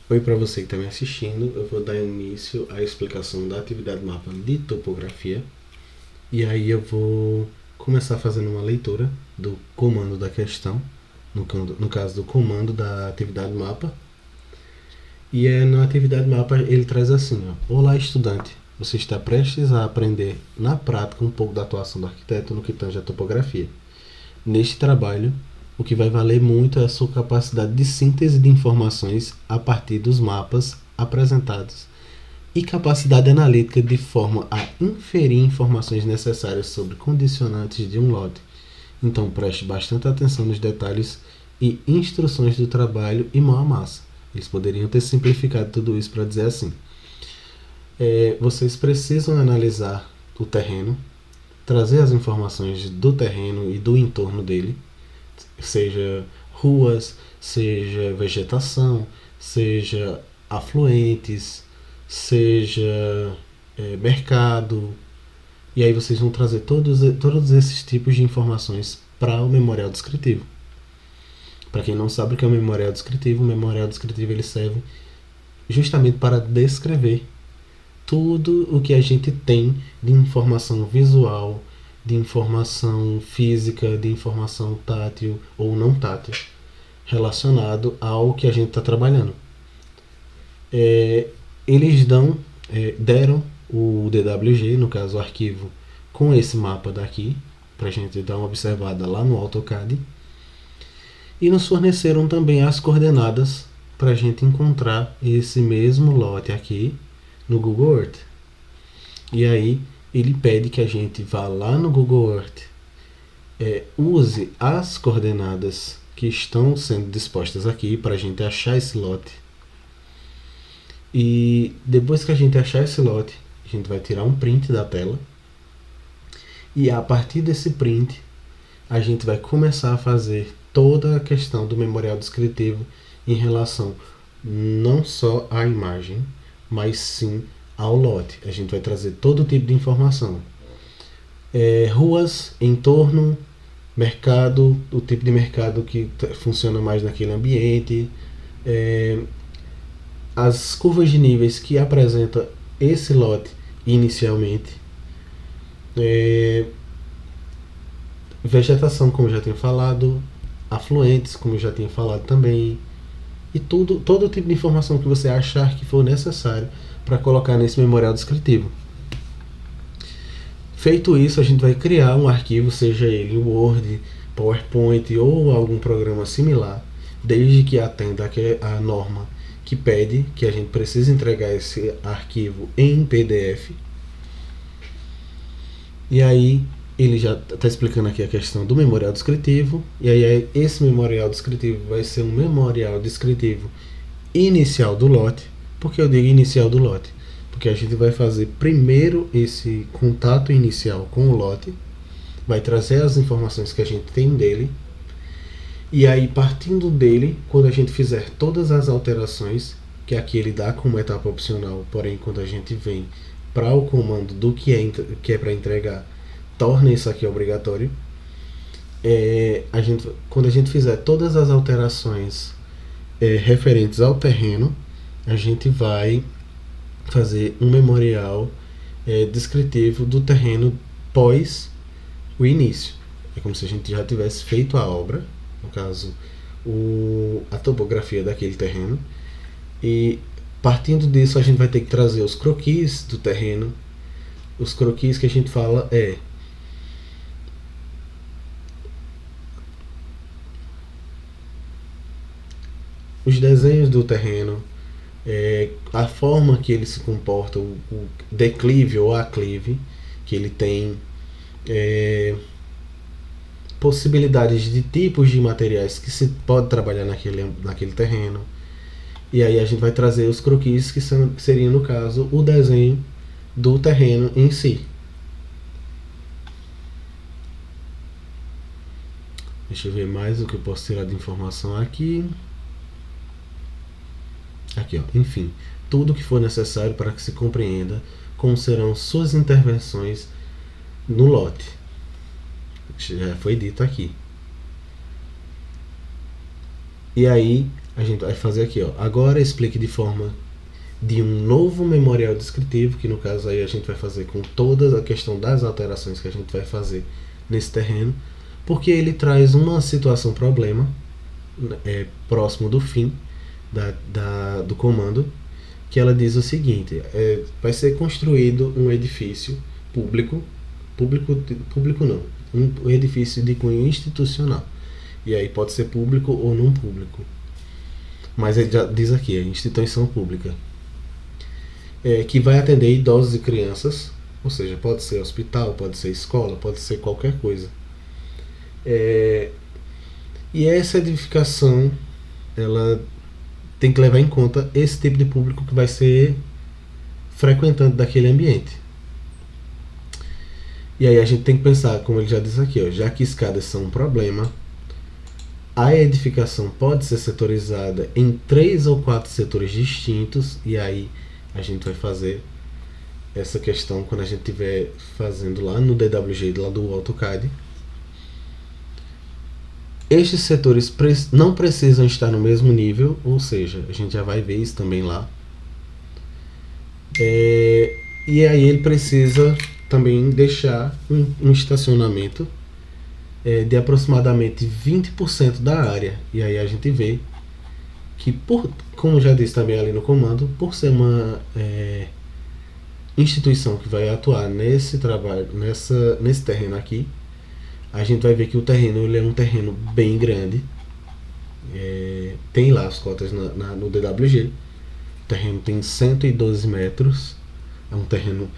Oi para você que está me assistindo, eu vou dar início à explicação da atividade mapa de topografia e aí eu vou começar fazendo uma leitura do comando da questão, no caso do comando da atividade mapa. E na atividade mapa ele traz assim, ó: Olá estudante, você está prestes a aprender na prática um pouco da atuação do arquiteto no que tange a topografia. Neste trabalho, o que vai valer muito é a sua capacidade de síntese de informações a partir dos mapas apresentados e capacidade analítica de forma a inferir informações necessárias sobre condicionantes de um lote. Então preste bastante atenção nos detalhes e instruções do trabalho e mão à massa. Eles poderiam ter simplificado tudo isso para dizer assim: vocês precisam analisar o terreno, trazer as informações do terreno e do entorno dele, seja ruas, seja vegetação, seja afluentes, seja mercado. E aí vocês vão trazer todos esses tipos de informações para o memorial descritivo. Para quem não sabe o que é o memorial descritivo ele serve justamente para descrever tudo o que a gente tem de informação visual, de informação física, de informação tátil ou não tátil, relacionado ao que a gente está trabalhando. Eles deram o DWG, no caso o arquivo, com esse mapa daqui, para a gente dar uma observada lá no AutoCAD, e nos forneceram também as coordenadas para a gente encontrar esse mesmo lote aqui no Google Earth. E aí ele pede que a gente vá lá no Google Earth, use as coordenadas que estão sendo dispostas aqui para a gente achar esse lote. E depois que a gente achar esse lote, a gente vai tirar um print da tela. E a partir desse print, a gente vai começar a fazer toda a questão do memorial descritivo em relação não só à imagem, mas sim ao lote. A gente vai trazer todo tipo de informação. Ruas, entorno, mercado, o tipo de mercado que funciona mais naquele ambiente, as curvas de níveis que apresenta esse lote inicialmente, vegetação, como eu já tinha falado, afluentes, como eu já tinha falado também, e todo tipo de informação que você achar que for necessário para colocar nesse memorial descritivo. Feito isso, a gente vai criar um arquivo, seja ele Word, PowerPoint ou algum programa similar, desde que atenda a norma que pede que a gente precisa entregar esse arquivo em PDF. E aí ele já está explicando aqui a questão do memorial descritivo. E aí esse memorial descritivo vai ser um memorial descritivo inicial do lote. Por que eu digo inicial do lote? Porque a gente vai fazer primeiro esse contato inicial com o lote, vai trazer as informações que a gente tem dele, e aí partindo dele, quando a gente fizer todas as alterações, que aqui ele dá como etapa opcional, porém quando a gente vem para o comando do que é para entregar, torna isso aqui obrigatório. Quando a gente fizer todas as alterações referentes ao terreno, a gente vai fazer um memorial descritivo do terreno pós o início. É como se a gente já tivesse feito a obra, no caso a topografia daquele terreno, e partindo disso a gente vai ter que trazer os croquis do terreno. Os croquis que a gente fala os desenhos do terreno, a forma que ele se comporta, o declive ou aclive que ele tem, possibilidades de tipos de materiais que se pode trabalhar naquele terreno. E aí a gente vai trazer os croquis que seria, no caso, o desenho do terreno em si. Deixa eu ver mais o que eu posso tirar de informação aqui. Aqui, ó. Enfim, tudo o que for necessário para que se compreenda como serão suas intervenções no lote. Já foi dito aqui. E aí a gente vai fazer aqui, ó. Agora explique de forma de um novo memorial descritivo, que no caso aí a gente vai fazer com toda a questão das alterações que a gente vai fazer nesse terreno, porque ele traz uma situação problema próximo do fim do comando, que ela diz o seguinte: vai ser construído um edifício público não, um edifício de cunho institucional, e aí pode ser público ou não público, mas ele já diz aqui, é instituição pública, que vai atender idosos e crianças, ou seja, pode ser hospital, pode ser escola, pode ser qualquer coisa. E essa edificação, ela tem que levar em conta esse tipo de público que vai ser frequentante daquele ambiente. E aí a gente tem que pensar, como ele já diz aqui, ó, já que escadas são um problema, a edificação pode ser setorizada em 3 ou 4 setores distintos, e aí a gente vai fazer essa questão quando a gente estiver fazendo lá no DWG, lá do AutoCAD. Estes setores não precisam estar no mesmo nível, ou seja, a gente já vai ver isso também lá. E aí ele precisa também deixar um estacionamento de aproximadamente 20% da área. E aí a gente vê que, como já disse também ali no comando, por ser uma instituição que vai atuar nesse trabalho, nesse terreno aqui, a gente vai ver que o terreno ele é um terreno bem grande. Tem lá as cotas no DWG. O terreno tem 112 metros. É um terreno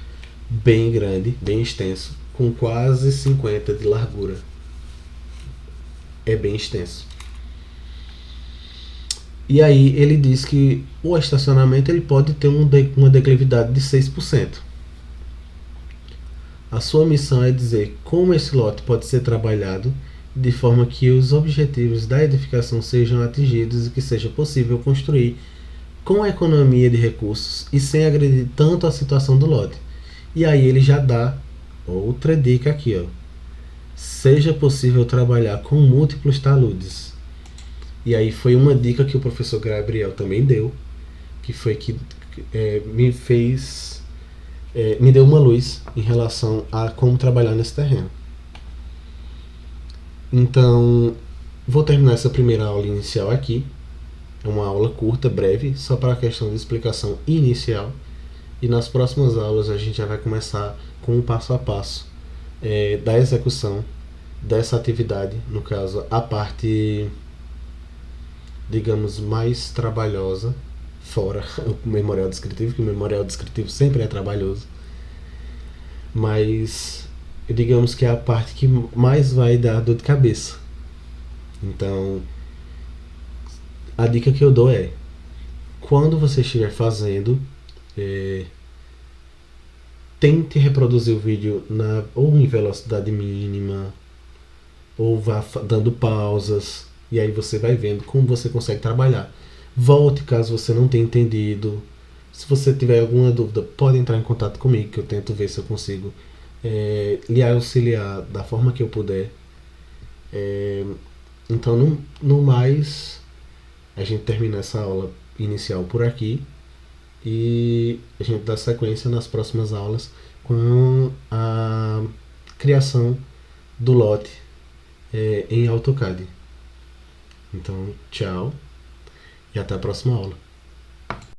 bem grande, bem extenso, com quase 50 de largura. É bem extenso. E aí ele diz que o estacionamento ele pode ter uma declividade de 6%. A sua missão é dizer como esse lote pode ser trabalhado de forma que os objetivos da edificação sejam atingidos e que seja possível construir com economia de recursos e sem agredir tanto a situação do lote. E aí ele já dá outra dica aqui, ó. Seja possível trabalhar com múltiplos taludes. E aí foi uma dica que o professor Gabriel também deu, que foi que me deu uma luz em relação a como trabalhar nesse terreno. Então, vou terminar essa primeira aula inicial aqui. É uma aula curta, breve, só para a questão de explicação inicial. E nas próximas aulas a gente já vai começar com o passo a passo da execução dessa atividade, no caso, a parte, digamos, mais trabalhosa, fora o memorial descritivo, que o memorial descritivo sempre é trabalhoso, mas digamos que é a parte que mais vai dar dor de cabeça. Então, a dica que eu dou é, quando você estiver fazendo, tente reproduzir o vídeo ou em velocidade mínima, ou vá dando pausas, e aí você vai vendo como você consegue trabalhar. Volte caso você não tenha entendido. Se você tiver alguma dúvida, pode entrar em contato comigo, que eu tento ver se eu consigo lhe auxiliar da forma que eu puder. Então, no mais, a gente termina essa aula inicial por aqui e a gente dá sequência nas próximas aulas com a criação do lote em AutoCAD. Então, tchau e até a próxima aula.